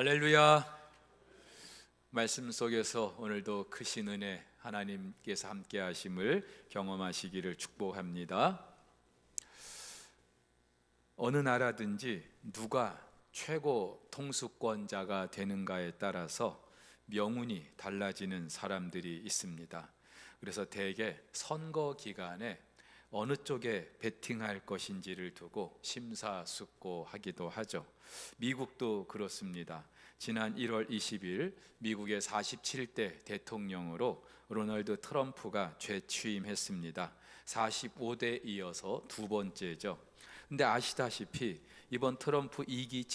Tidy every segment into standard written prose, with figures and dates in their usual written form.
할렐루야. 말씀 속에서 오늘도 크신 은혜 하나님께서 함께 하심을 경험하시기를 축복합니다. 어느 나라든지 누가 최고 통수권자가 되는가에 따라서 명운이 달라지는 사람들이 있습니다. 그래서 대개 선거 기간에 어느 쪽에 베팅할 것인지를 두고 심사숙고하기도 하죠. 미국도 그렇습니다. 지난 1월 20일 미국의 47대 대통령으로 로널드 트럼프가 재취임했습니다. 45대 이어서 두 번째죠. 근데 아시다시피 이번 트럼프 2기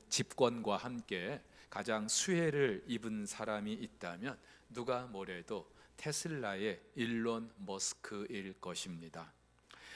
집권과 함께 가장 수혜를 입은 사람이 있다면 누가 뭐래도 테슬라의 일론 머스크일 것입니다.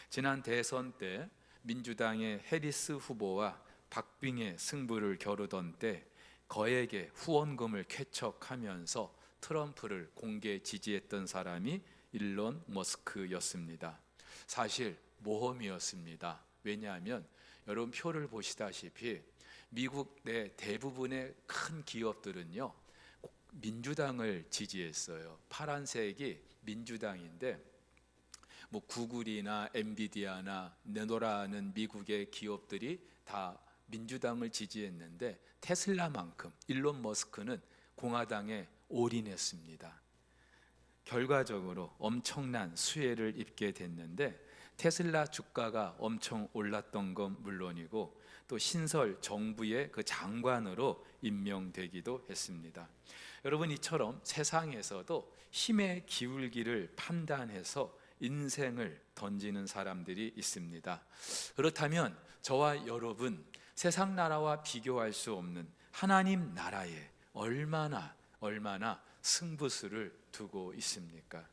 지난 대선 때 민주당의 해리스 후보와 박빙의 승부를 겨루던 때 거액의 후원금을 쾌척하면서 트럼프를 공개 지지했던 사람이 일론 머스크였습니다. 사실 모험이었습니다. 왜냐하면 여러분 표를 보시다시피 미국 내 대부분의 큰 기업들은요 민주당을 지지했어요. 파란색이 민주당인데 뭐 구글이나 엔비디아나 네노라는 미국의 기업들이 다 민주당을 지지했는데 테슬라만큼 일론 머스크는 공화당에 올인했습니다. 결과적으로 엄청난 수혜를 입게 됐는데 테슬라 주가가 엄청 올랐던 건 물론이고 또 신설 정부의 그 장관으로 임명되기도 했습니다. 여러분, 이처럼 세상에서도 힘의 기울기를 판단해서 인생을 던지는 사람들이 있습니다. 그렇다면 저와 여러분, 세상 나라와 비교할 수 없는 하나님 나라에 얼마나 승부수를 두고 있습니까?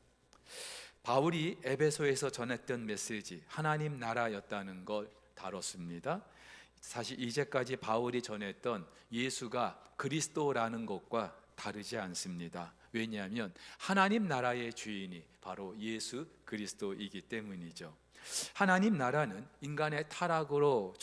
바울이 에베소에서 전했던 메시지 하나님 나라였다는 걸 다뤘습니다. 사실 이제까지 바울이 전했던 예수가 그리스도라는 것과 다르지 않습니다. 왜냐하면 하나님 나라의 주인이 바로 예수 그리스도이기 때문이죠. 하나님 나라는 인간의 타락으로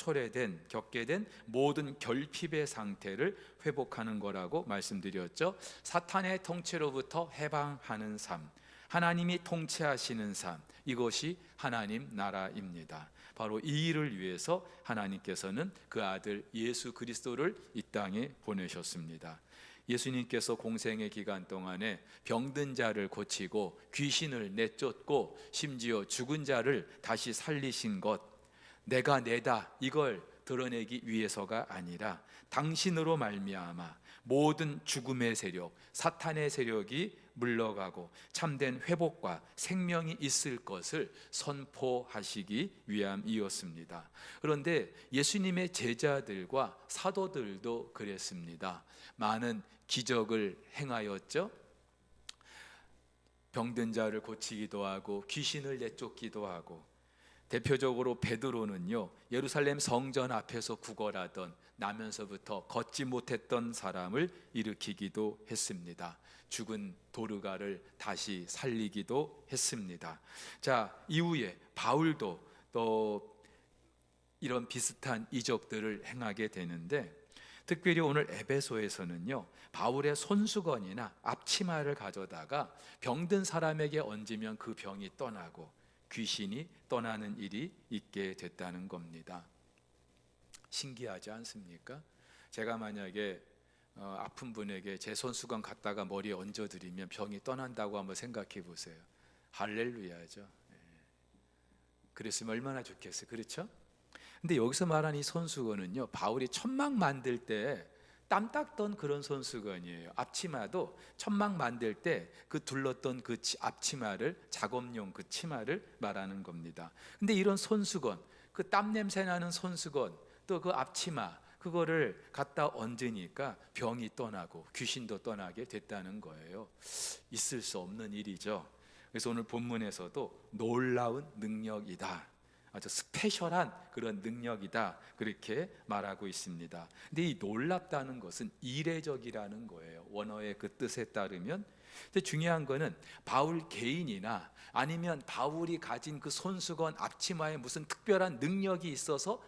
겪게 된 모든 결핍의 상태를 회복하는 거라고 말씀드렸죠. 사탄의 통치로부터 해방하는 삶, 하나님이 통치하시는 삶, 이것이 하나님 나라입니다. 바로 이 일을 위해서 하나님께서는 그 아들 예수 그리스도를 이 땅에 보내셨습니다. 예수님께서 공생의 기간 동안에 병든 자를 고치고 귀신을 내쫓고 심지어 죽은 자를 다시 살리신 것, 내가 내다 이걸 드러내기 위해서가 아니라 당신으로 말미암아 모든 죽음의 세력, 사탄의 세력이 물러가고 참된 회복과 생명이 있을 것을 선포하시기 위함이었습니다. 그런데 예수님의 제자들과 사도들도 그랬습니다. 많은 기적을 행하였죠. 병든 자를 고치기도 하고 귀신을 내쫓기도 하고, 대표적으로 베드로는요 예루살렘 성전 앞에서 구걸하던 나면서부터 걷지 못했던 사람을 일으키기도 했습니다. 죽은 도르가를 다시 살리기도 했습니다. 자, 이후에 바울도 또 이런 비슷한 이적들을 행하게 되는데, 특별히 오늘 에베소에서는요 바울의 손수건이나 앞치마를 가져다가 병든 사람에게 얹으면 그 병이 떠나고 귀신이 떠나는 일이 있게 됐다는 겁니다. 신기하지 않습니까? 제가 만약에 아픈 분에게 제 손수건 갖다가 머리에 얹어드리면 병이 떠난다고 한번 생각해 보세요. 할렐루야죠. 그랬으면 얼마나 좋겠어요. 그렇죠? 근데 여기서 말하는 이 손수건은요 바울이 천막 만들 때 땀 닦던 그런 손수건이에요. 앞치마도 천막 만들 때 그 둘렀던 그 앞치마를, 작업용 그 치마를 말하는 겁니다. 근데 이런 손수건, 그 땀 냄새 나는 손수건, 또 그 앞치마, 그거를 갖다 얹으니까 병이 떠나고 귀신도 떠나게 됐다는 거예요. 있을 수 없는 일이죠. 그래서 오늘 본문에서도 놀라운 능력이다, 아주 스페셜한 그런 능력이다, 그렇게 말하고 있습니다. 근데 이 놀랍다는 것은 이례적이라는 거예요. 원어의 그 뜻에 따르면. 근데 중요한 거는 바울 개인이나 아니면 바울이 가진 그 손수건 앞치마에 무슨 특별한 능력이 있어서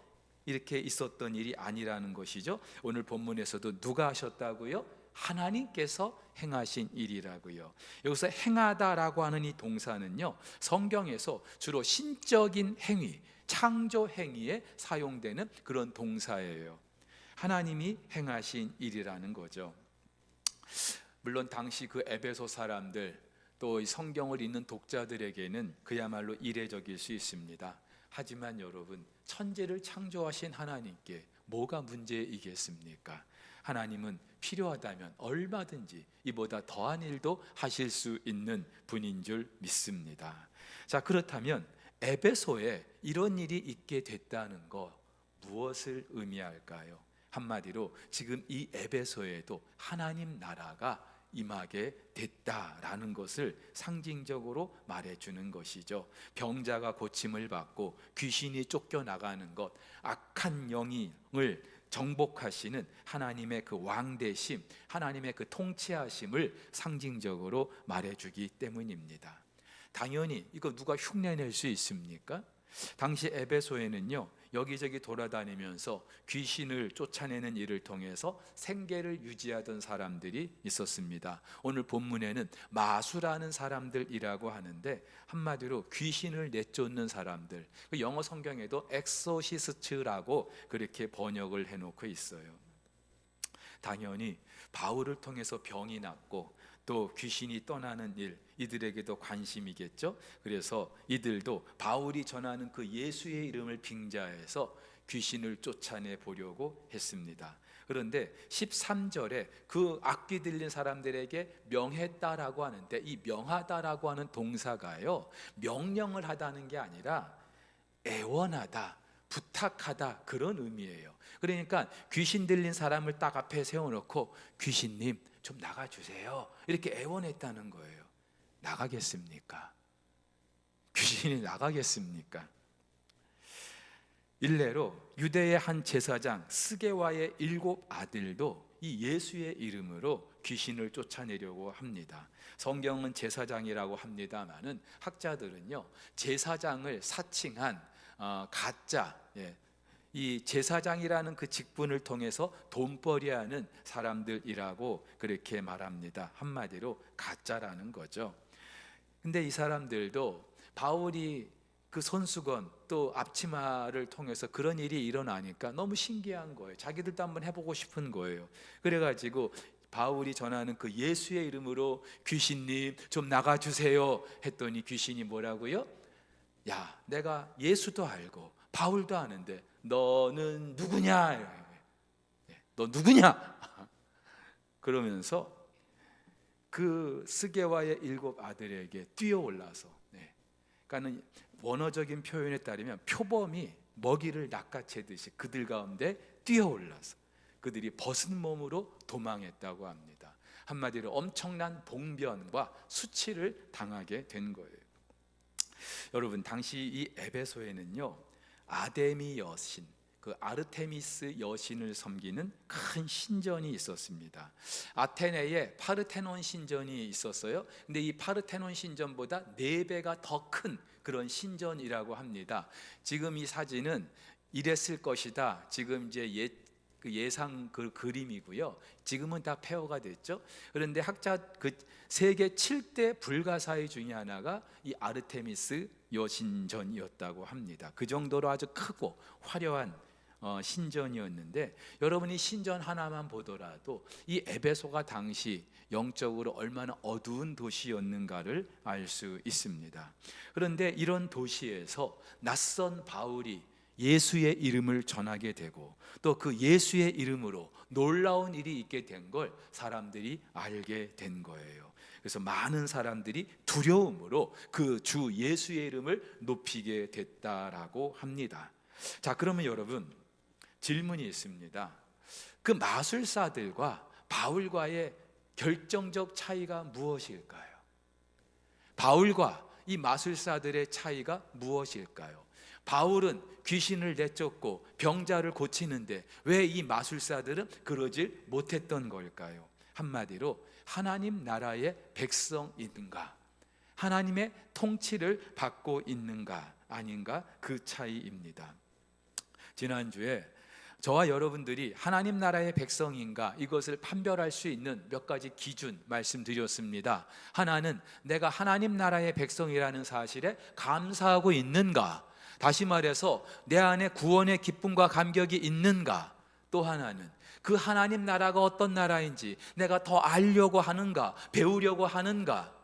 이렇게 있었던 일이 아니라는 것이죠. 오늘 본문에서도 누가 하셨다고요? 하나님께서 행하신 일이라고요. 여기서 행하다라고 하는 이 동사는요, 성경에서 주로 신적인 행위, 창조 행위에 사용되는 그런 동사예요. 하나님이 행하신 일이라는 거죠. 물론 당시 그 에베소 사람들, 또 이 성경을 읽는 독자들에게는 그야말로 이례적일 수 있습니다. 하지만 여러분, 천지를 창조하신 하나님께 뭐가 문제이겠습니까? 하나님은 필요하다면 얼마든지 이보다 더한 일도 하실 수 있는 분인 줄 믿습니다. 자, 그렇다면 에베소에 이런 일이 있게 됐다는 거 무엇을 의미할까요? 한마디로 지금 이 에베소에도 하나님 나라가 임하게 됐다라는 것을 상징적으로 말해주는 것이죠. 병자가 고침을 받고 귀신이 쫓겨나가는 것, 악한 영을 정복하시는 하나님의 그 왕대심, 하나님의 그 통치하심을 상징적으로 말해주기 때문입니다. 당연히 이거 누가 흉내낼 수 있습니까? 당시 에베소에는요, 여기저기 돌아다니면서 귀신을 쫓아내는 일을 통해서 생계를 유지하던 사람들이 있었습니다. 오늘 본문에는 마수라는 사람들이라고 하는데, 한마디로 귀신을 내쫓는 사람들, 영어 성경에도 엑소시스트라고 그렇게 번역을 해놓고 있어요. 당연히 바울을 통해서 병이 낫고 또 귀신이 떠나는 일, 이들에게도 관심이겠죠. 그래서 이들도 바울이 전하는 그 예수의 이름을 빙자해서 귀신을 쫓아내 보려고 했습니다. 그런데 13절에 그 악귀 들린 사람들에게 명했다라고 하는데, 이 명하다라고 하는 동사가요, 명령을 하다는 게 아니라 애원하다, 부탁하다, 그런 의미예요. 그러니까 귀신 들린 사람을 딱 앞에 세워놓고 귀신님 좀 나가주세요, 이렇게 애원했다는 거예요. 나가겠습니까? 귀신이 나가겠습니까? 일례로 유대의 한 제사장 스게와의 7 아들도 이 예수의 이름으로 귀신을 쫓아내려고 합니다. 성경은 제사장이라고 합니다마는 학자들은요, 제사장을 사칭한 가짜, 이 제사장이라는 그 직분을 통해서 돈벌이하는 사람들이라고 그렇게 말합니다. 한마디로 가짜라는 거죠. 근데 이 사람들도 바울이 그 손수건 또 앞치마를 통해서 그런 일이 일어나니까 너무 신기한 거예요. 자기들도 한번 해보고 싶은 거예요. 그래가지고 바울이 전하는 그 예수의 이름으로 귀신님 좀 나가주세요 했더니 귀신이 뭐라고요? 야, 내가 예수도 알고 바울도 아는데 너는 누구냐? 너 누구냐? 그러면서 그 스게와의 7 아들에게 뛰어올라서, 그러니까는 원어적인 표현에 따르면 표범이 먹이를 낚아채듯이 그들 가운데 뛰어올라서 그들이 벗은 몸으로 도망했다고 합니다. 한마디로 엄청난 봉변과 수치를 당하게 된 거예요. 여러분, 당시 이 에베소에는요, 아데미 여신, 그 아르테미스 여신을 섬기는 큰 신전이 있었습니다. 아테네에 파르테논 신전이 있었어요. 근데 이 파르테논 신전보다 4배가 더 큰 그런 신전이라고 합니다. 지금 이 사진은 이랬을 것이다, 지금 이제 예상 그 그림이고요. 지금은 다 폐허가 됐죠. 그런데 그 세계 7대 불가사의 중에 하나가 이 아르테미스 여신전이었다고 합니다. 그 정도로 아주 크고 화려한 신전이었는데, 여러분이 신전 하나만 보더라도 이 에베소가 당시 영적으로 얼마나 어두운 도시였는가를 알 수 있습니다. 그런데 이런 도시에서 낯선 바울이 예수의 이름을 전하게 되고 또 그 예수의 이름으로 놀라운 일이 있게 된 걸 사람들이 알게 된 거예요. 그래서 많은 사람들이 두려움으로 그 주 예수의 이름을 높이게 됐다라고 합니다. 자, 그러면 여러분, 질문이 있습니다. 그 마술사들과 바울과의 결정적 차이가 무엇일까요? 바울과 이 마술사들의 차이가 무엇일까요? 바울은 귀신을 내쫓고 병자를 고치는데 왜 이 마술사들은 그러질 못했던 걸까요? 한마디로 하나님 나라의 백성인가, 하나님의 통치를 받고 있는가 아닌가, 그 차이입니다. 지난주에 저와 여러분들이 하나님 나라의 백성인가 이것을 판별할 수 있는 몇 가지 기준 말씀드렸습니다. 하나는 내가 하나님 나라의 백성이라는 사실에 감사하고 있는가, 다시 말해서 내 안에 구원의 기쁨과 감격이 있는가, 또 하나는 그 하나님 나라가 어떤 나라인지 내가 더 알려고 하는가, 배우려고 하는가,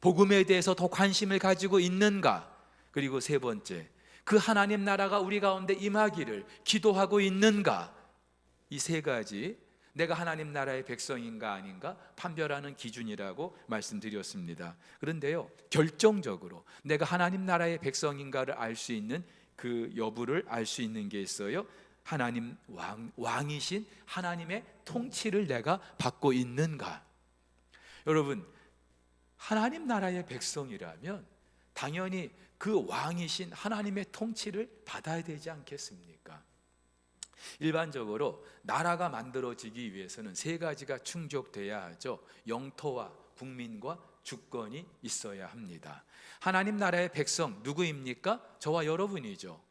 복음에 대해서 더 관심을 가지고 있는가, 그리고 세 번째, 그 하나님 나라가 우리 가운데 임하기를 기도하고 있는가. 이 세 가지 내가 하나님 나라의 백성인가 아닌가 판별하는 기준이라고 말씀드렸습니다. 그런데요, 결정적으로 내가 하나님 나라의 백성인가를 알 수 있는 그 여부를 알 수 있는 게 있어요. 하나님 왕이신 하나님의 통치를 내가 받고 있는가. 여러분, 하나님 나라의 백성이라면 당연히 그 왕이신 하나님의 통치를 받아야 되지 않겠습니까? 일반적으로 나라가 만들어지기 위해서는 세 가지가 충족돼야 하죠. 영토와 국민과 주권이 있어야 합니다. 하나님 나라의 백성 누구입니까? 저와 여러분이죠.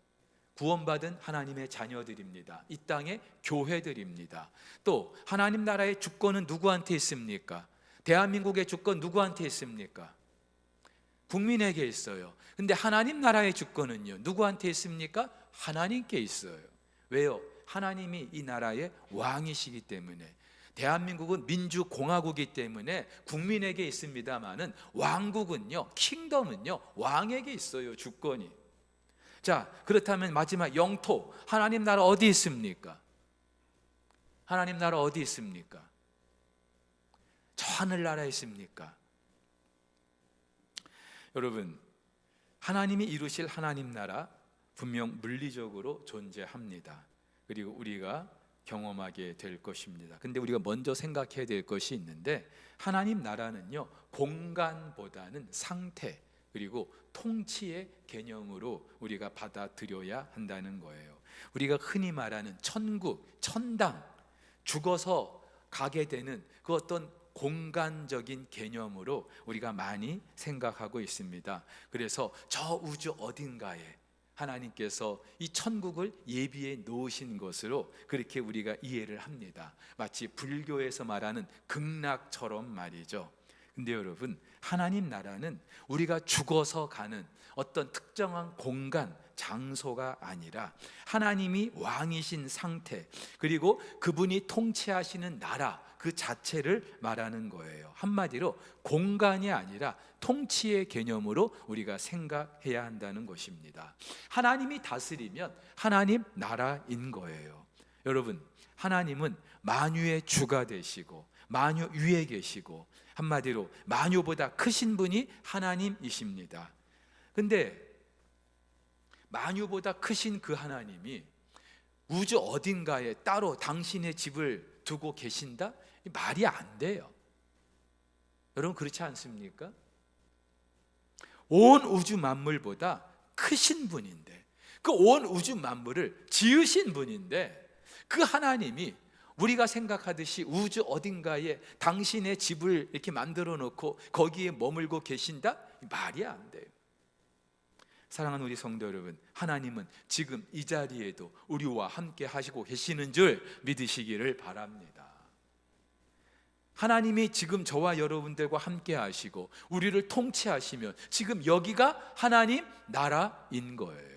구원받은 하나님의 자녀들입니다. 이 땅의 교회들입니다. 또 하나님 나라의 주권은 누구한테 있습니까? 대한민국의 주권 누구한테 있습니까? 국민에게 있어요. 근데 하나님 나라의 주권은요, 누구한테 있습니까? 하나님께 있어요. 왜요? 하나님이 이 나라의 왕이시기 때문에. 대한민국은 민주공화국이기 때문에 국민에게 있습니다만은 왕국은요, 킹덤은요, 왕에게 있어요, 주권이. 자, 그렇다면 마지막 영토, 하나님 나라 어디 있습니까? 하나님 나라 어디 있습니까? 저 하늘나라에 있습니까? 여러분, 하나님이 이루실 하나님 나라 분명 물리적으로 존재합니다. 그리고 우리가 경험하게 될 것입니다. 근데 우리가 먼저 생각해야 될 것이 있는데, 하나님 나라는요, 공간보다는 상태 그리고 통치의 개념으로 우리가 받아들여야 한다는 거예요. 우리가 흔히 말하는 천국, 천당, 죽어서 가게 되는 그 어떤 공간적인 개념으로 우리가 많이 생각하고 있습니다. 그래서 저 우주 어딘가에 하나님께서 이 천국을 예비해 놓으신 것으로 그렇게 우리가 이해를 합니다. 마치 불교에서 말하는 극락처럼 말이죠. 근데 여러분, 하나님 나라는 우리가 죽어서 가는 어떤 특정한 공간, 장소가 아니라 하나님이 왕이신 상태, 그리고 그분이 통치하시는 나라 그 자체를 말하는 거예요. 한마디로 공간이 아니라 통치의 개념으로 우리가 생각해야 한다는 것입니다. 하나님이 다스리면 하나님 나라인 거예요. 여러분, 하나님은 만유의 주가 되시고 만유 위에 계시고, 한마디로 만유보다 크신 분이 하나님이십니다. 근데 만유보다 크신 그 하나님이 우주 어딘가에 따로 당신의 집을 두고 계신다? 말이 안 돼요. 여러분, 그렇지 않습니까? 온 우주 만물보다 크신 분인데, 그 온 우주 만물을 지으신 분인데, 그 하나님이 우리가 생각하듯이 우주 어딘가에 당신의 집을 이렇게 만들어 놓고 거기에 머물고 계신다? 말이 안 돼요. 사랑하는 우리 성도 여러분, 하나님은 지금 이 자리에도 우리와 함께 하시고 계시는 줄 믿으시기를 바랍니다. 하나님이 지금 저와 여러분들과 함께 하시고 우리를 통치하시면 지금 여기가 하나님 나라인 거예요.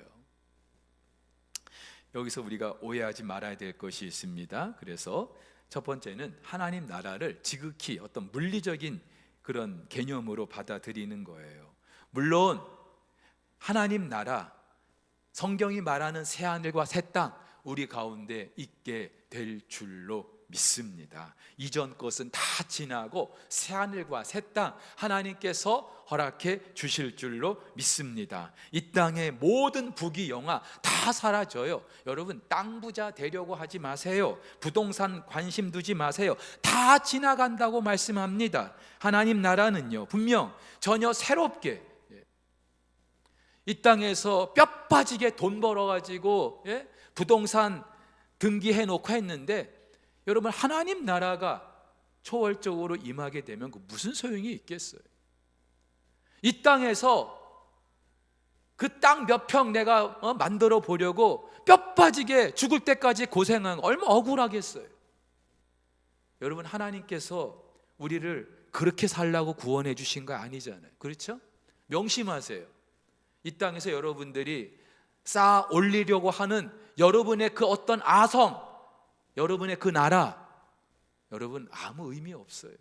여기서 우리가 오해하지 말아야 될 것이 있습니다. 그래서 첫 번째는 하나님 나라를 지극히 어떤 물리적인 그런 개념으로 받아들이는 거예요. 물론 하나님 나라, 성경이 말하는 새하늘과 새 땅 우리 가운데 있게 될 줄로 믿습니다. 이전 것은 다 지나고 새하늘과 새 땅 하나님께서 허락해 주실 줄로 믿습니다. 이 땅의 모든 부귀영화 다 사라져요. 여러분, 땅 부자 되려고 하지 마세요. 부동산 관심 두지 마세요. 다 지나간다고 말씀합니다. 하나님 나라는요, 분명 전혀 새롭게 이 땅에서 뼈 빠지게 돈 벌어가지고 부동산 등기해 놓고 했는데, 여러분, 하나님 나라가 초월적으로 임하게 되면 그 무슨 소용이 있겠어요? 이 땅에서 그 땅 몇 평 내가 만들어 보려고 뼈 빠지게 죽을 때까지 고생한 얼마 억울하겠어요. 여러분, 하나님께서 우리를 그렇게 살라고 구원해 주신 거 아니잖아요. 그렇죠? 명심하세요. 이 땅에서 여러분들이 쌓아 올리려고 하는 여러분의 그 어떤 아성, 여러분의 그 나라, 여러분 아무 의미 없어요.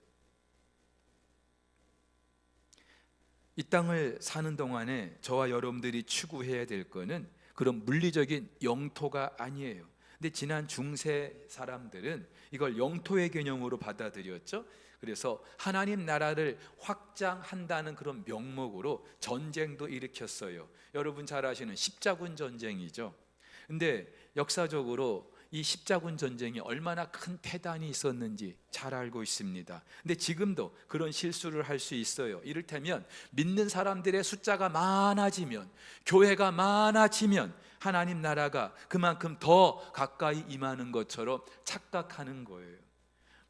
이 땅을 사는 동안에 저와 여러분들이 추구해야 될 거는 그런 물리적인 영토가 아니에요. 근데 지난 중세 사람들은 이걸 영토의 개념으로 받아들였죠. 그래서 하나님 나라를 확장한다는 그런 명목으로 전쟁도 일으켰어요. 여러분 잘 아시는 십자군 전쟁이죠. 근데 역사적으로 이 십자군 전쟁이 얼마나 큰 패단이 있었는지 잘 알고 있습니다. 근데 지금도 그런 실수를 할 수 있어요. 이를테면 믿는 사람들의 숫자가 많아지면, 교회가 많아지면 하나님 나라가 그만큼 더 가까이 임하는 것처럼 착각하는 거예요.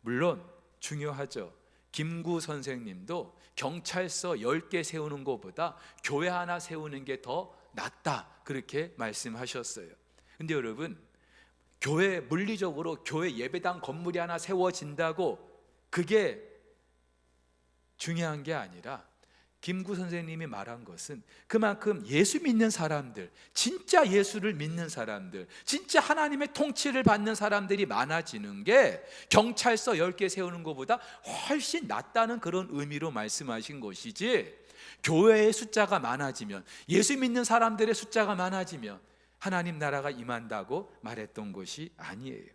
물론 중요하죠. 김구 선생님도 경찰서 10개 세우는 것보다 교회 하나 세우는 게 더 낫다, 그렇게 말씀하셨어요. 근데 여러분, 교회, 물리적으로 교회 예배당 건물이 하나 세워진다고 그게 중요한 게 아니라, 김구 선생님이 말한 것은 그만큼 예수 믿는 사람들, 진짜 예수를 믿는 사람들, 진짜 하나님의 통치를 받는 사람들이 많아지는 게 경찰서 10개 세우는 것보다 훨씬 낫다는 그런 의미로 말씀하신 것이지, 교회의 숫자가 많아지면, 예수 믿는 사람들의 숫자가 많아지면 하나님 나라가 임한다고 말했던 것이 아니에요.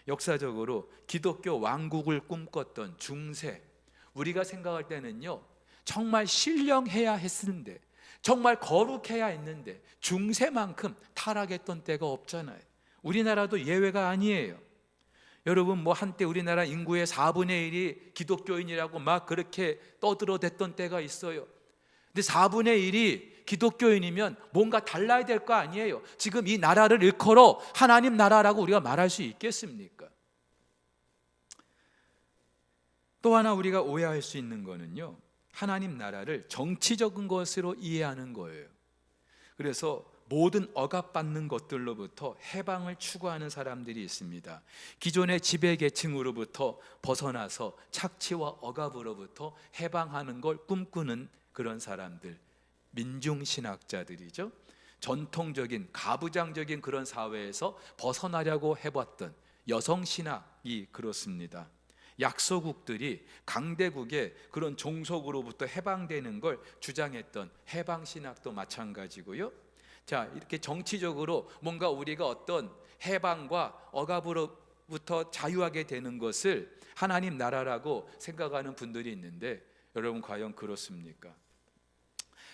역사적으로 기독교 왕국을 꿈꿨던 중세, 우리가 생각할 때는요, 정말 신령해야 했는데, 정말 거룩해야 했는데 중세만큼 타락했던 때가 없잖아요. 우리나라도 예외가 아니에요. 여러분, 뭐 한때 우리나라 인구의 4분의 1이 기독교인이라고 막 그렇게 떠들어댔던 때가 있어요. 근데 4분의 1이 기독교인이면 뭔가 달라야 될 거 아니에요. 지금 이 나라를 일컬어 하나님 나라라고 우리가 말할 수 있겠습니까? 또 하나 우리가 오해할 수 있는 거는요, 하나님 나라를 정치적인 것으로 이해하는 거예요. 그래서 모든 억압받는 것들로부터 해방을 추구하는 사람들이 있습니다. 기존의 지배계층으로부터 벗어나서 착취와 억압으로부터 해방하는 걸 꿈꾸는 그런 사람들, 민중신학자들이죠. 전통적인 가부장적인 그런 사회에서 벗어나려고 해봤던 여성신학이 그렇습니다. 약소국들이 강대국의 그런 종속으로부터 해방되는 걸 주장했던 해방신학도 마찬가지고요. 자, 이렇게 정치적으로 뭔가 우리가 어떤 해방과 억압으로부터 자유하게 되는 것을 하나님 나라라고 생각하는 분들이 있는데, 여러분 과연 그렇습니까?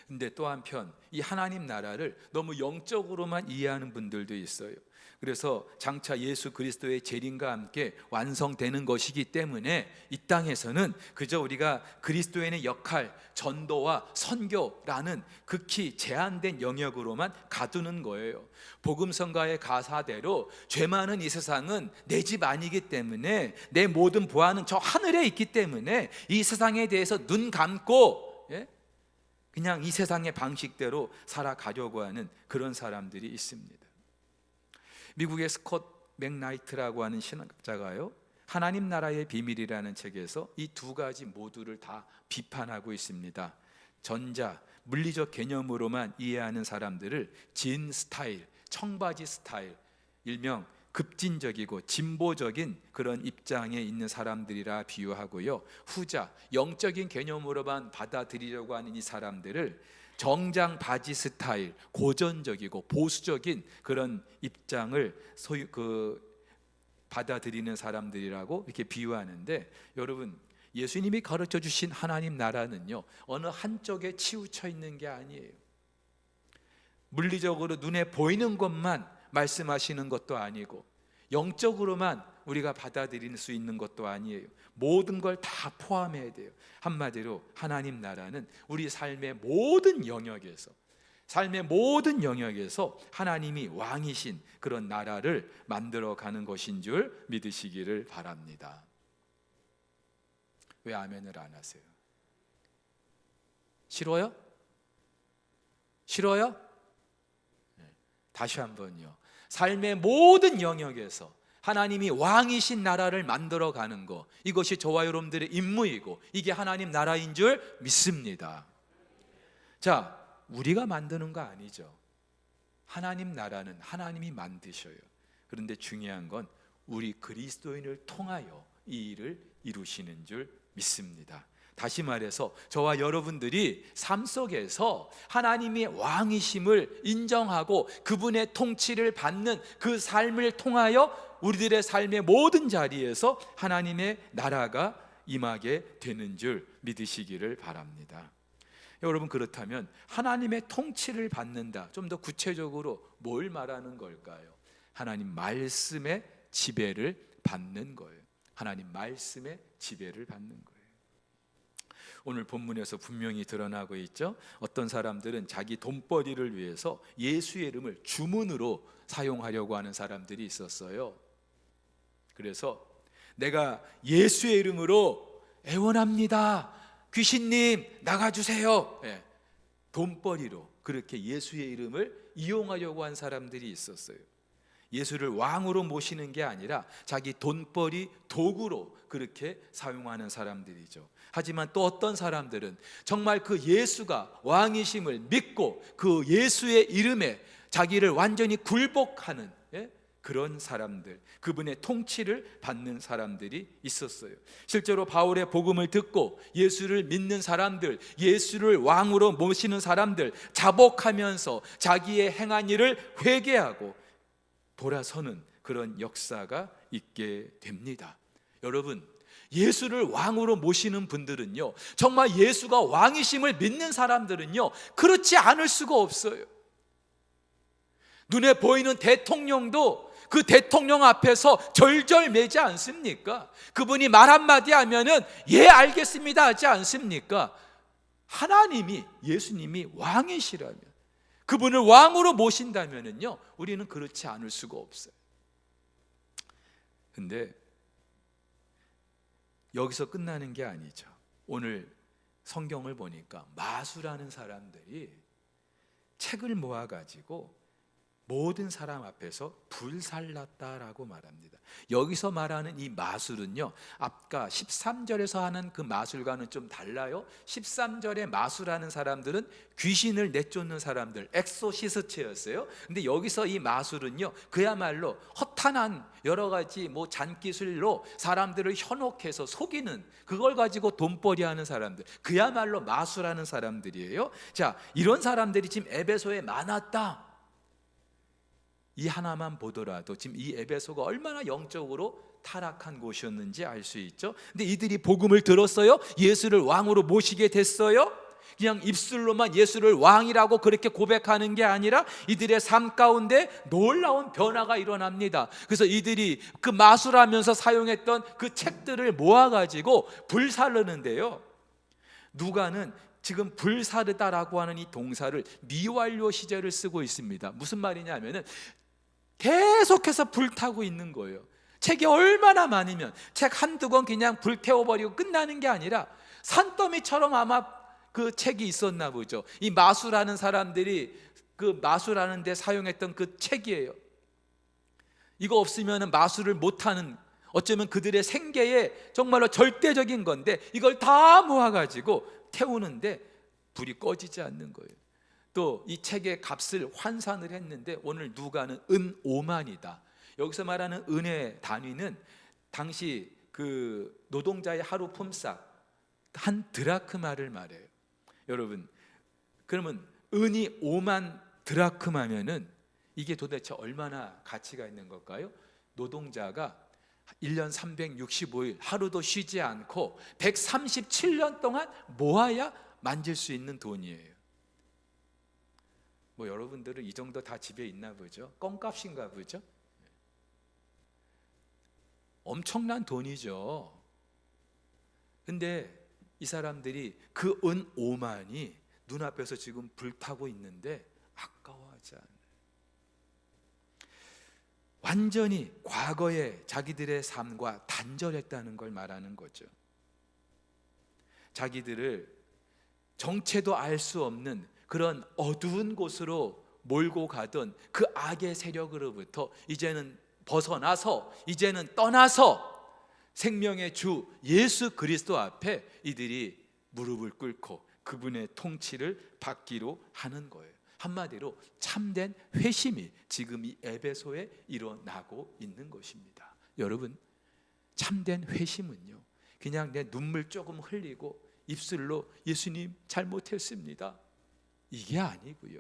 근데 또 한편 이 하나님 나라를 너무 영적으로만 이해하는 분들도 있어요. 그래서 장차 예수 그리스도의 재림과 함께 완성되는 것이기 때문에 이 땅에서는 그저 우리가 그리스도인의 역할, 전도와 선교라는 극히 제한된 영역으로만 가두는 거예요. 복음성가의 가사대로 죄 많은 이 세상은 내 집 아니기 때문에, 내 모든 보안은 저 하늘에 있기 때문에 이 세상에 대해서 눈 감고 그냥 이 세상의 방식대로 살아가려고 하는 그런 사람들이 있습니다. 미국의 스콧 맥나이트라고 하는 신학자가요, 하나님 나라의 비밀이라는 책에서 이 두 가지 모두를 다 비판하고 있습니다. 전자, 물리적 개념으로만 이해하는 사람들을 진 스타일, 청바지 스타일, 일명 급진적이고 진보적인 그런 입장에 있는 사람들이라 비유하고요, 후자, 영적인 개념으로만 받아들이려고 하는 이 사람들을 정장 바지 스타일, 고전적이고 보수적인 그런 입장을 받아들이는 사람들이라고 이렇게 비유하는데, 여러분, 예수님이 가르쳐 주신 하나님 나라는요, 어느 한쪽에 치우쳐 있는 게 아니에요. 물리적으로 눈에 보이는 것만 말씀하시는 것도 아니고, 영적으로만 우리가 받아들일 수 있는 것도 아니에요. 모든 걸 다 포함해야 돼요. 한마디로 하나님 나라는 우리 삶의 모든 영역에서, 삶의 모든 영역에서 하나님이 왕이신 그런 나라를 만들어가는 것인 줄 믿으시기를 바랍니다. 왜 아멘을 안 하세요? 싫어요? 싫어요? 다시 한번요. 삶의 모든 영역에서 하나님이 왕이신 나라를 만들어 가는 것, 이것이 저와 여러분들의 임무이고 이게 하나님 나라인 줄 믿습니다. 자, 우리가 만드는 거 아니죠. 하나님 나라는 하나님이 만드셔요. 그런데 중요한 건 우리 그리스도인을 통하여 이 일을 이루시는 줄 믿습니다. 다시 말해서 저와 여러분들이 삶 속에서 하나님의 왕이심을 인정하고 그분의 통치를 받는 그 삶을 통하여 우리들의 삶의 모든 자리에서 하나님의 나라가 임하게 되는 줄 믿으시기를 바랍니다. 여러분, 그렇다면 하나님의 통치를 받는다, 좀 더 구체적으로 뭘 말하는 걸까요? 하나님 말씀의 지배를 받는 거예요. 하나님 말씀의 지배를 받는 거예요. 오늘 본문에서 분명히 드러나고 있죠. 어떤 사람들은 자기 돈벌이를 위해서 예수의 이름을 주문으로 사용하려고 하는 사람들이 있었어요. 그래서 내가 예수의 이름으로 애원합니다, 귀신님 나가주세요, 돈벌이로 그렇게 예수의 이름을 이용하려고 한 사람들이 있었어요. 예수를 왕으로 모시는 게 아니라 자기 돈벌이 도구로 그렇게 사용하는 사람들이죠. 하지만 또 어떤 사람들은 정말 그 예수가 왕이심을 믿고 그 예수의 이름에 자기를 완전히 굴복하는 그런 사람들, 그분의 통치를 받는 사람들이 있었어요. 실제로 바울의 복음을 듣고 예수를 믿는 사람들, 예수를 왕으로 모시는 사람들, 자복하면서 자기의 행한 일을 회개하고 돌아서는 그런 역사가 있게 됩니다. 여러분, 예수를 왕으로 모시는 분들은요, 정말 예수가 왕이심을 믿는 사람들은요, 그렇지 않을 수가 없어요. 눈에 보이는 대통령도 그 대통령 앞에서 절절매지 않습니까? 그분이 말 한마디 하면은 예 알겠습니다 하지 않습니까? 하나님이, 예수님이 왕이시라면, 그분을 왕으로 모신다면은요, 우리는 그렇지 않을 수가 없어요. 근데 여기서 끝나는 게 아니죠. 오늘 성경을 보니까 마수라는 사람들이 책을 모아가지고 모든 사람 앞에서 불살랐다라고 말합니다. 여기서 말하는 이 마술은요, 아까 13절에서 하는 그 마술과는 좀 달라요. 13절의 마술하는 사람들은 귀신을 내쫓는 사람들, 엑소시스트였어요. 근데 여기서 이 마술은요, 그야말로 허탄한 여러 가지 잔기술로 사람들을 현혹해서 속이는, 그걸 가지고 돈벌이하는 사람들, 그야말로 마술하는 사람들이에요. 자, 이런 사람들이 지금 에베소에 많았다. 이 하나만 보더라도 지금 이 에베소가 얼마나 영적으로 타락한 곳이었는지 알 수 있죠. 근데 이들이 복음을 들었어요. 예수를 왕으로 모시게 됐어요. 그냥 입술로만 예수를 왕이라고 그렇게 고백하는 게 아니라 이들의 삶 가운데 놀라운 변화가 일어납니다. 그래서 이들이 그 마술하면서 사용했던 그 책들을 모아가지고 불사르는데요, 누가는 지금 불사르다라고 하는 이 동사를 미완료 시제를 쓰고 있습니다. 무슨 말이냐면은 계속해서 불타고 있는 거예요. 책이 얼마나 많으면 책 한두 권 그냥 불태워버리고 끝나는 게 아니라 산더미처럼 아마 그 책이 있었나 보죠. 이 마술하는 사람들이 그 마술하는 데 사용했던 그 책이에요. 이거 없으면 마술을 못하는, 어쩌면 그들의 생계에 정말로 절대적인 건데 이걸 다 모아가지고 태우는데 불이 꺼지지 않는 거예요. 또 이 책의 값을 환산을 했는데 오늘 누가는 은 5만이다. 여기서 말하는 은의 단위는 당시 그 노동자의 하루 품삯 한 드라크마를 말해요. 여러분, 그러면 은이 5만 드라크마면은 이게 도대체 얼마나 가치가 있는 걸까요? 노동자가 1년 365일 하루도 쉬지 않고 137년 동안 모아야 만질 수 있는 돈이에요. 여러분들은 이 정도 다 집에 있나 보죠? 껌값인가 보죠? 엄청난 돈이죠. 근데 이 사람들이 그 은 5만이 눈앞에서 지금 불타고 있는데 아까워하지 않아요. 완전히 과거의 자기들의 삶과 단절했다는 걸 말하는 거죠. 자기들을 정체도 알 수 없는 그런 어두운 곳으로 몰고 가던 그 악의 세력으로부터 이제는 벗어나서, 이제는 떠나서 생명의 주 예수 그리스도 앞에 이들이 무릎을 꿇고 그분의 통치를 받기로 하는 거예요. 한마디로 참된 회심이 지금 이 에베소에 일어나고 있는 것입니다. 여러분, 참된 회심은요, 그냥 내 눈물 조금 흘리고 입술로 예수님 잘못했습니다, 이게 아니고요,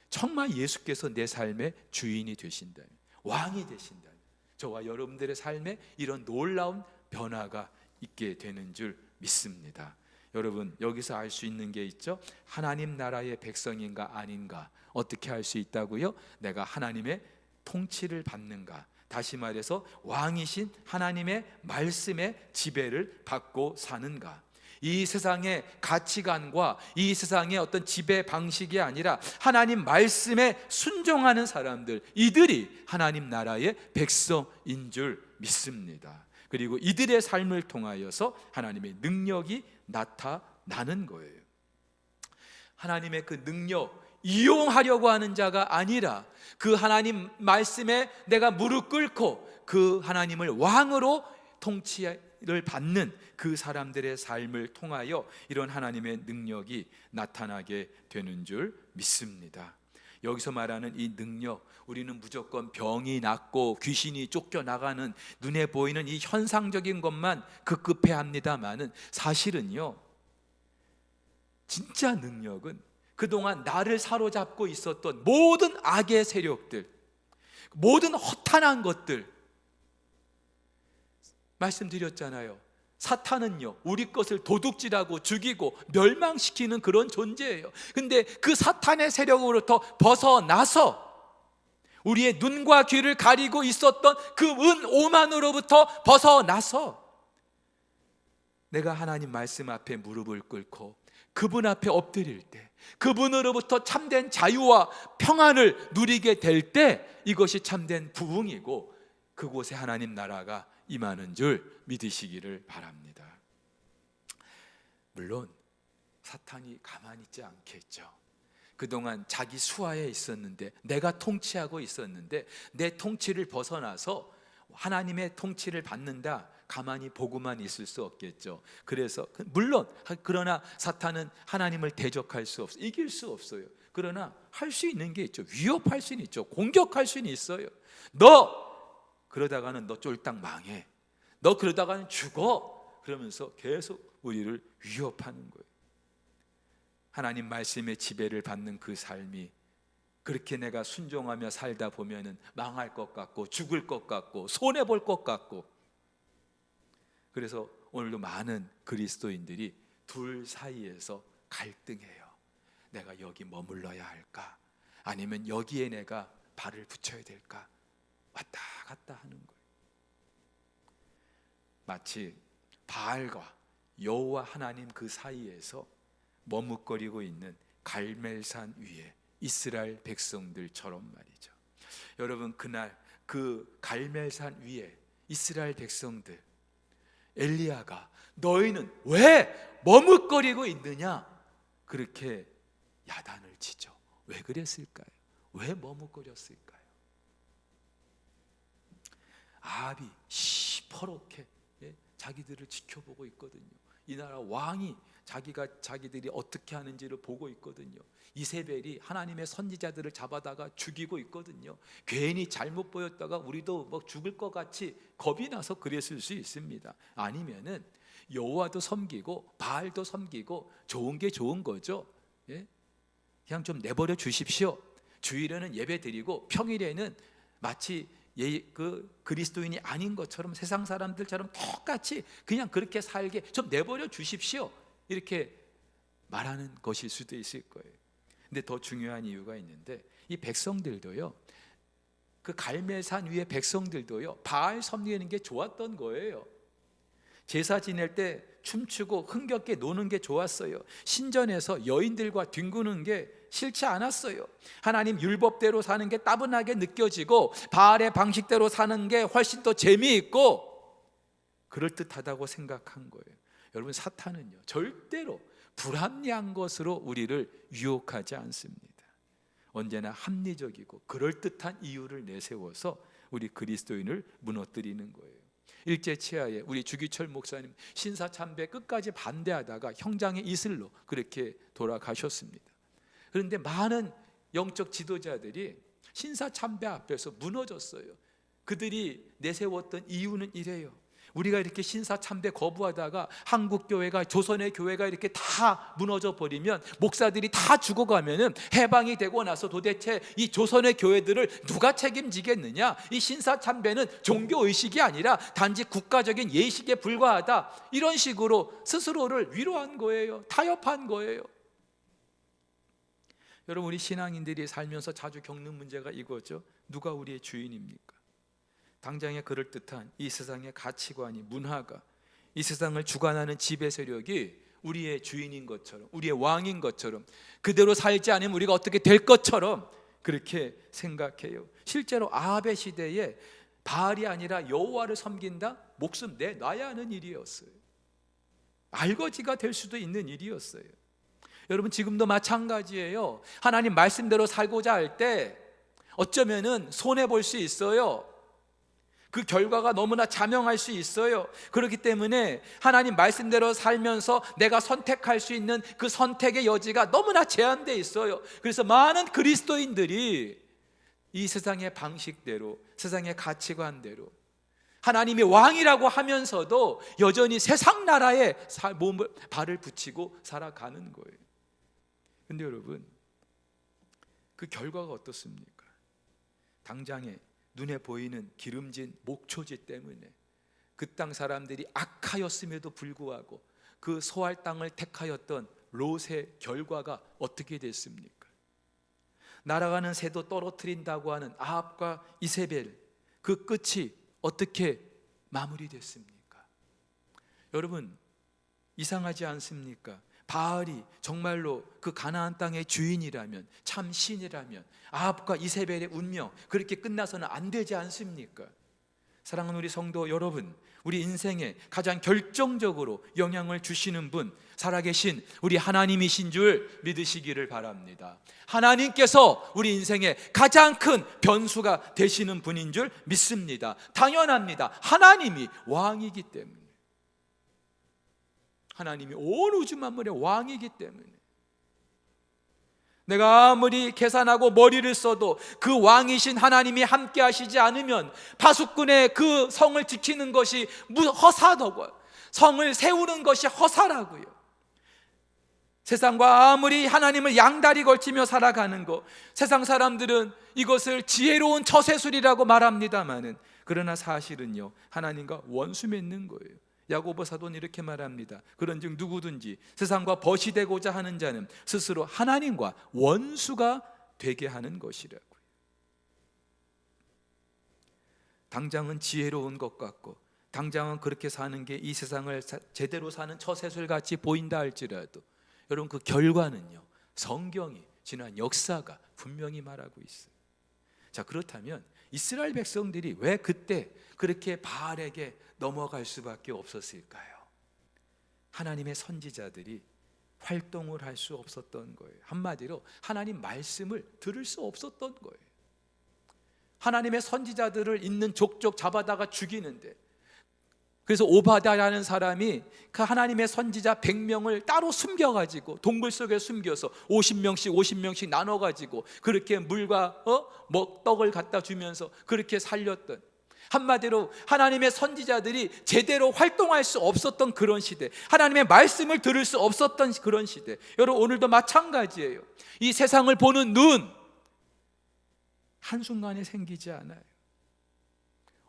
정말 예수께서 내 삶의 주인이 되신다면, 왕이 되신다면 저와 여러분들의 삶에 이런 놀라운 변화가 있게 되는 줄 믿습니다. 여러분, 여기서 알 수 있는 게 있죠. 하나님 나라의 백성인가 아닌가 어떻게 알 수 있다고요? 내가 하나님의 통치를 받는가, 다시 말해서 왕이신 하나님의 말씀의 지배를 받고 사는가. 이 세상의 가치관과 이 세상의 어떤 지배 방식이 아니라 하나님 말씀에 순종하는 사람들, 이들이 하나님 나라의 백성인 줄 믿습니다. 그리고 이들의 삶을 통하여서 하나님의 능력이 나타나는 거예요. 하나님의 그 능력 이용하려고 하는 자가 아니라 그 하나님 말씀에 내가 무릎 꿇고 그 하나님을 왕으로 통치를 받는 그 사람들의 삶을 통하여 이런 하나님의 능력이 나타나게 되는 줄 믿습니다. 여기서 말하는 이 능력, 우리는 무조건 병이 낫고 귀신이 쫓겨나가는 눈에 보이는 이 현상적인 것만 급급해합니다마는, 사실은요, 진짜 능력은 그동안 나를 사로잡고 있었던 모든 악의 세력들, 모든 허탄한 것들, 말씀드렸잖아요. 사탄은요, 우리 것을 도둑질하고 죽이고 멸망시키는 그런 존재예요. 근데 그 사탄의 세력으로부터 벗어나서 우리의 눈과 귀를 가리고 있었던 그 오만으로부터 벗어나서 내가 하나님 말씀 앞에 무릎을 꿇고 그분 앞에 엎드릴 때, 그분으로부터 참된 자유와 평안을 누리게 될 때, 이것이 참된 부흥이고 그곳에 하나님 나라가 임하는 줄 믿으시기를 바랍니다. 물론 사탄이 가만히 있지 않겠죠. 그동안 자기 수하에 있었는데, 내가 통치하고 있었는데 내 통치를 벗어나서 하나님의 통치를 받는다, 가만히 보고만 있을 수 없겠죠. 그래서 물론 그러나 사탄은 하나님을 대적할 수 없어요. 이길 수 없어요. 그러나 할 수 있는 게 있죠. 위협할 수는 있죠. 공격할 수는 있어요. 너 그러다가는 너 쫄딱 망해, 너 그러다가는 죽어, 그러면서 계속 우리를 위협하는 거예요. 하나님 말씀의 지배를 받는 그 삶이, 그렇게 내가 순종하며 살다 보면은 망할 것 같고 죽을 것 같고 손해볼 것 같고, 그래서 오늘도 많은 그리스도인들이 둘 사이에서 갈등해요. 내가 여기 머물러야 할까, 아니면 여기에 내가 발을 붙여야 될까, 왔다 갔다 하는 거예요. 마치 바알과 여호와 하나님 그 사이에서 머뭇거리고 있는 갈멜산 위에 이스라엘 백성들처럼 말이죠. 여러분, 그날 그 갈멜산 위에 이스라엘 백성들, 엘리야가 너희는 왜 머뭇거리고 있느냐, 그렇게 야단을 치죠. 왜 그랬을까요? 왜 머뭇거렸을까요? 아합이 시퍼렇게 자기들을 지켜보고 있거든요. 이 나라 왕이 자기들이 어떻게 하는지를 보고 있거든요. 이세벨이 하나님의 선지자들을 잡아다가 죽이고 있거든요. 괜히 잘못 보였다가 우리도 뭐 죽을 것 같이 겁이 나서 그랬을 수 있습니다. 아니면은 여호와도 섬기고 바알도 섬기고 좋은 게 좋은 거죠. 그냥 좀 내버려 주십시오. 주일에는 예배 드리고 평일에는 마치 그 그리스도인이 아닌 것처럼 세상 사람들처럼 똑같이 그냥 그렇게 살게 좀 내버려 주십시오, 이렇게 말하는 것일 수도 있을 거예요. 근데 더 중요한 이유가 있는데, 이 백성들도요, 그 갈멜산 위에 백성들도요, 바알 섬기는 게 좋았던 거예요. 제사 지낼 때 춤추고 흥겹게 노는 게 좋았어요. 신전에서 여인들과 뒹구는 게 싫지 않았어요. 하나님 율법대로 사는 게 따분하게 느껴지고 바알의 방식대로 사는 게 훨씬 더 재미있고 그럴듯하다고 생각한 거예요. 여러분, 사탄은요, 절대로 불합리한 것으로 우리를 유혹하지 않습니다. 언제나 합리적이고 그럴듯한 이유를 내세워서 우리 그리스도인을 무너뜨리는 거예요. 일제치하에 우리 주기철 목사님 신사참배 끝까지 반대하다가 형장의 이슬로 그렇게 돌아가셨습니다. 그런데 많은 영적 지도자들이 신사참배 앞에서 무너졌어요. 그들이 내세웠던 이유는 이래요. 우리가 이렇게 신사참배 거부하다가 한국교회가, 조선의 교회가 이렇게 다 무너져 버리면, 목사들이 다 죽어가면은 해방이 되고 나서 도대체 이 조선의 교회들을 누가 책임지겠느냐? 이 신사참배는 종교의식이 아니라 단지 국가적인 예식에 불과하다, 이런 식으로 스스로를 위로한 거예요. 타협한 거예요. 여러분, 우리 신앙인들이 살면서 자주 겪는 문제가 이거죠. 누가 우리의 주인입니까? 당장의 그럴듯한 이 세상의 가치관이, 문화가, 이 세상을 주관하는 지배 세력이 우리의 주인인 것처럼, 우리의 왕인 것처럼, 그대로 살지 않으면 우리가 어떻게 될 것처럼 그렇게 생각해요. 실제로 아합의 시대에 바알이 아니라 여호와를 섬긴다? 목숨 내놔야 하는 일이었어요. 알거지가 될 수도 있는 일이었어요. 여러분, 지금도 마찬가지예요. 하나님 말씀대로 살고자 할 때 어쩌면은 손해볼 수 있어요. 그 결과가 너무나 자명할 수 있어요. 그렇기 때문에 하나님 말씀대로 살면서 내가 선택할 수 있는 그 선택의 여지가 너무나 제한되어 있어요. 그래서 많은 그리스도인들이 이 세상의 방식대로, 세상의 가치관대로, 하나님이 왕이라고 하면서도 여전히 세상 나라에 발을 붙이고 살아가는 거예요. 근데 여러분, 그 결과가 어떻습니까? 당장에 눈에 보이는 기름진 목초지 때문에 그 땅 사람들이 악하였음에도 불구하고 그 소할 땅을 택하였던 롯의 결과가 어떻게 됐습니까? 날아가는 새도 떨어뜨린다고 하는 아합과 이세벨, 그 끝이 어떻게 마무리됐습니까? 여러분, 이상하지 않습니까? 바알이 정말로 그 가나안 땅의 주인이라면, 참 신이라면 아합과 이세벨의 운명 그렇게 끝나서는 안 되지 않습니까? 사랑하는 우리 성도 여러분, 우리 인생에 가장 결정적으로 영향을 주시는 분, 살아계신 우리 하나님이신 줄 믿으시기를 바랍니다. 하나님께서 우리 인생에 가장 큰 변수가 되시는 분인 줄 믿습니다. 당연합니다. 하나님이 왕이기 때문에, 하나님이 온 우주 만물의 왕이기 때문에, 내가 아무리 계산하고 머리를 써도 그 왕이신 하나님이 함께 하시지 않으면 파수꾼의 그 성을 지키는 것이 허사더고요. 성을 세우는 것이 허사라고요. 세상과 아무리 하나님을 양다리 걸치며 살아가는 것, 세상 사람들은 이것을 지혜로운 처세술이라고 말합니다마는, 그러나 사실은요, 하나님과 원수 맺는 거예요. 야고보 사도는 이렇게 말합니다. 그런즉 누구든지 세상과 벗이 되고자 하는 자는 스스로 하나님과 원수가 되게 하는 것이라고요. 당장은 지혜로운 것 같고, 당장은 그렇게 사는 게 이 세상을 제대로 사는 처세술같이 보인다 할지라도, 여러분, 그 결과는요, 성경이, 지난 역사가 분명히 말하고 있어요. 자, 그렇다면 이스라엘 백성들이 왜 그때 그렇게 바알에게 넘어갈 수밖에 없었을까요? 하나님의 선지자들이 활동을 할 수 없었던 거예요. 한마디로 하나님 말씀을 들을 수 없었던 거예요. 하나님의 선지자들을 있는 족족 잡아다가 죽이는데, 그래서 오바댜라는 사람이 그 하나님의 선지자 100명을 따로 숨겨가지고 동굴 속에 숨겨서 50명씩 나눠가지고 그렇게 물과 떡을 갖다 주면서 그렇게 살렸던, 한마디로 하나님의 선지자들이 제대로 활동할 수 없었던 그런 시대, 하나님의 말씀을 들을 수 없었던 그런 시대. 여러분, 오늘도 마찬가지예요. 이 세상을 보는 눈, 한순간에 생기지 않아요.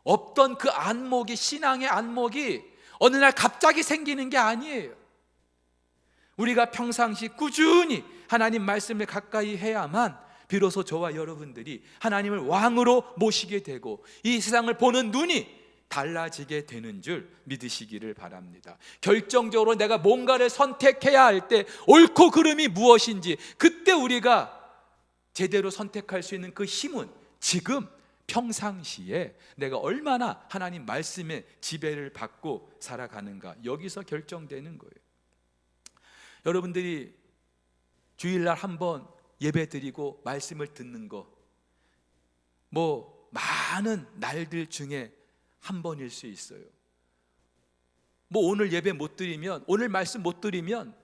없던 그 안목이, 신앙의 안목이 어느 날 갑자기 생기는 게 아니에요. 우리가 평상시 꾸준히 하나님 말씀을 가까이 해야만 비로소 저와 여러분들이 하나님을 왕으로 모시게 되고 이 세상을 보는 눈이 달라지게 되는 줄 믿으시기를 바랍니다. 결정적으로 내가 뭔가를 선택해야 할 때 옳고 그름이 무엇인지, 그때 우리가 제대로 선택할 수 있는 그 힘은 지금 평상시에 내가 얼마나 하나님 말씀의 지배를 받고 살아가는가, 여기서 결정되는 거예요. 여러분들이 주일날 한번 예배 드리고 말씀을 듣는 거, 많은 날들 중에 한 번일 수 있어요. 오늘 예배 못 드리면, 오늘 말씀 못 드리면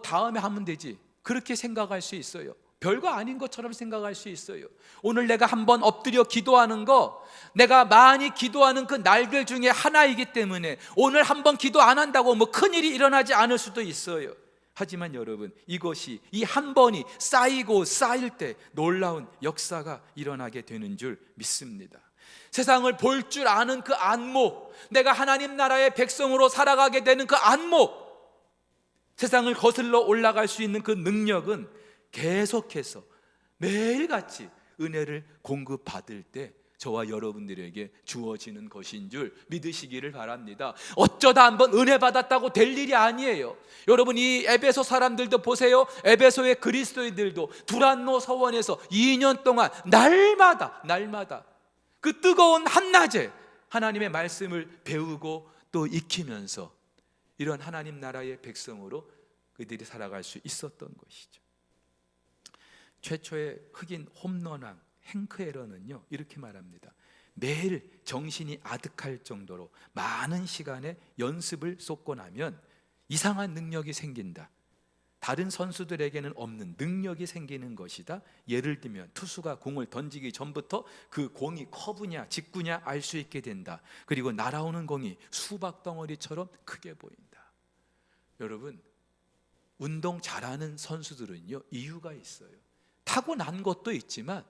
다음에 하면 되지, 그렇게 생각할 수 있어요. 별거 아닌 것처럼 생각할 수 있어요. 오늘 내가 한번 엎드려 기도하는 거, 내가 많이 기도하는 그 날들 중에 하나이기 때문에 오늘 한번 기도 안 한다고 큰일이 일어나지 않을 수도 있어요. 하지만 여러분, 이것이, 이 한 번이 쌓이고 쌓일 때 놀라운 역사가 일어나게 되는 줄 믿습니다. 세상을 볼 줄 아는 그 안목, 내가 하나님 나라의 백성으로 살아가게 되는 그 안목, 세상을 거슬러 올라갈 수 있는 그 능력은 계속해서 매일같이 은혜를 공급받을 때 저와 여러분들에게 주어지는 것인 줄 믿으시기를 바랍니다. 어쩌다 한번 은혜 받았다고 될 일이 아니에요. 여러분, 이 에베소 사람들도 보세요. 에베소의 그리스도인들도 두란노 서원에서 2년 동안 날마다 그 뜨거운 한낮에 하나님의 말씀을 배우고 또 익히면서 이런 하나님 나라의 백성으로 그들이 살아갈 수 있었던 것이죠. 최초의 흑인 홈런왕 행크 에런은요, 이렇게 말합니다. 매일 정신이 아득할 정도로 많은 시간의 연습을 쏟고 나면 이상한 능력이 생긴다. 다른 선수들에게는 없는 능력이 생기는 것이다. 예를 들면 투수가 공을 던지기 전부터 그 공이 커브냐 직구냐 알 수 있게 된다. 그리고 날아오는 공이 수박 덩어리처럼 크게 보인다. 여러분, 운동 잘하는 선수들은요, 이유가 있어요. 타고난 것도 있지만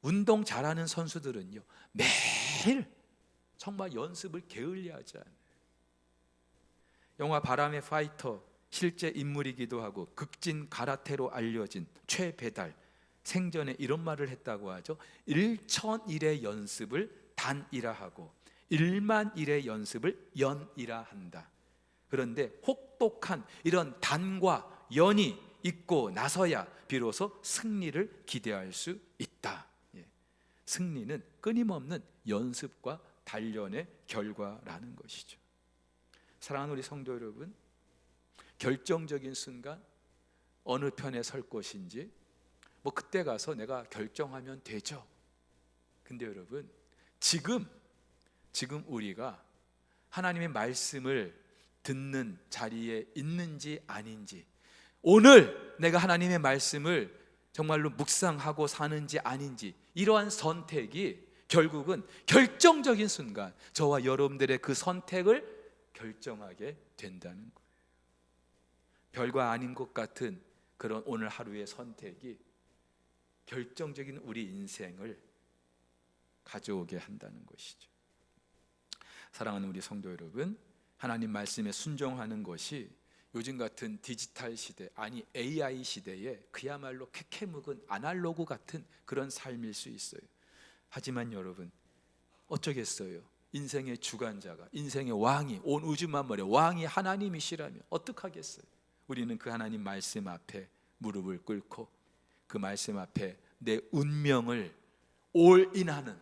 운동 잘하는 선수들은요, 매일 정말 연습을 게을리하지 않아요. 영화 바람의 파이터 실제 인물이기도 하고 극진 가라테로 알려진 최배달, 생전에 이런 말을 했다고 하죠. 1,000일의 연습을 단이라 하고 1만 일의 연습을 연이라 한다. 그런데 혹독한 이런 단과 연이 있고 나서야 비로소 승리를 기대할 수 있다. 승리는 끊임없는 연습과 단련의 결과라는 것이죠. 사랑하는 우리 성도 여러분, 결정적인 순간 어느 편에 설 것인지 그때 가서 내가 결정하면 되죠. 근데 여러분, 지금 우리가 하나님의 말씀을 듣는 자리에 있는지 아닌지, 오늘 내가 하나님의 말씀을 정말로 묵상하고 사는지 아닌지, 이러한 선택이 결국은 결정적인 순간 저와 여러분들의 그 선택을 결정하게 된다는 거예요. 별거 아닌 것 같은 그런 오늘 하루의 선택이 결정적인 우리 인생을 가져오게 한다는 것이죠. 사랑하는 우리 성도 여러분, 하나님 말씀에 순종하는 것이 요즘 같은 디지털 시대, 아니 AI 시대에 그야말로 캐캐묵은 아날로그 같은 그런 삶일 수 있어요. 하지만 여러분, 어쩌겠어요. 인생의 주관자가, 인생의 왕이, 온 우주 만물의 왕이 하나님이시라면 어떡하겠어요. 우리는 그 하나님 말씀 앞에 무릎을 꿇고 그 말씀 앞에 내 운명을 올인하는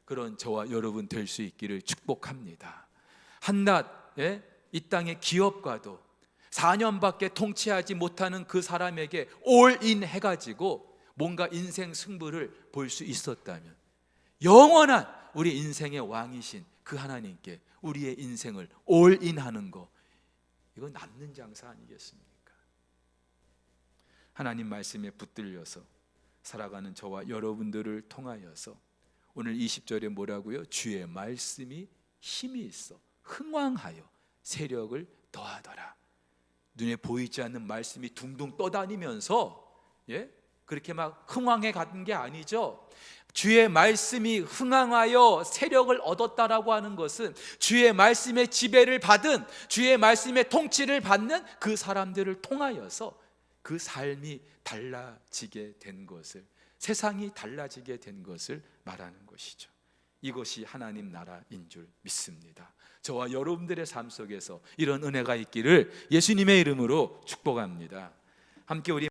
그런 저와 여러분 될 수 있기를 축복합니다. 한낱 이 땅의 기업가도 4년밖에 통치하지 못하는 그 사람에게 올인 해가지고 뭔가 인생 승부를 볼 수 있었다면, 영원한 우리 인생의 왕이신 그 하나님께 우리의 인생을 올인하는 거, 이건 남는 장사 아니겠습니까? 하나님 말씀에 붙들려서 살아가는 저와 여러분들을 통하여서 오늘 20절에 뭐라고요? 주의 말씀이 힘이 있어 흥왕하여 세력을 더하더라. 눈에 보이지 않는 말씀이 둥둥 떠다니면서 그렇게 막 흥왕해 가는 게 아니죠. 주의 말씀이 흥왕하여 세력을 얻었다라고 하는 것은 주의 말씀의 지배를 받은, 주의 말씀의 통치를 받는 그 사람들을 통하여서 그 삶이 달라지게 된 것을, 세상이 달라지게 된 것을 말하는 것이죠. 이것이 하나님 나라인 줄 믿습니다. 저와 여러분들의 삶 속에서 이런 은혜가 있기를 예수님의 이름으로 축복합니다. 함께 우리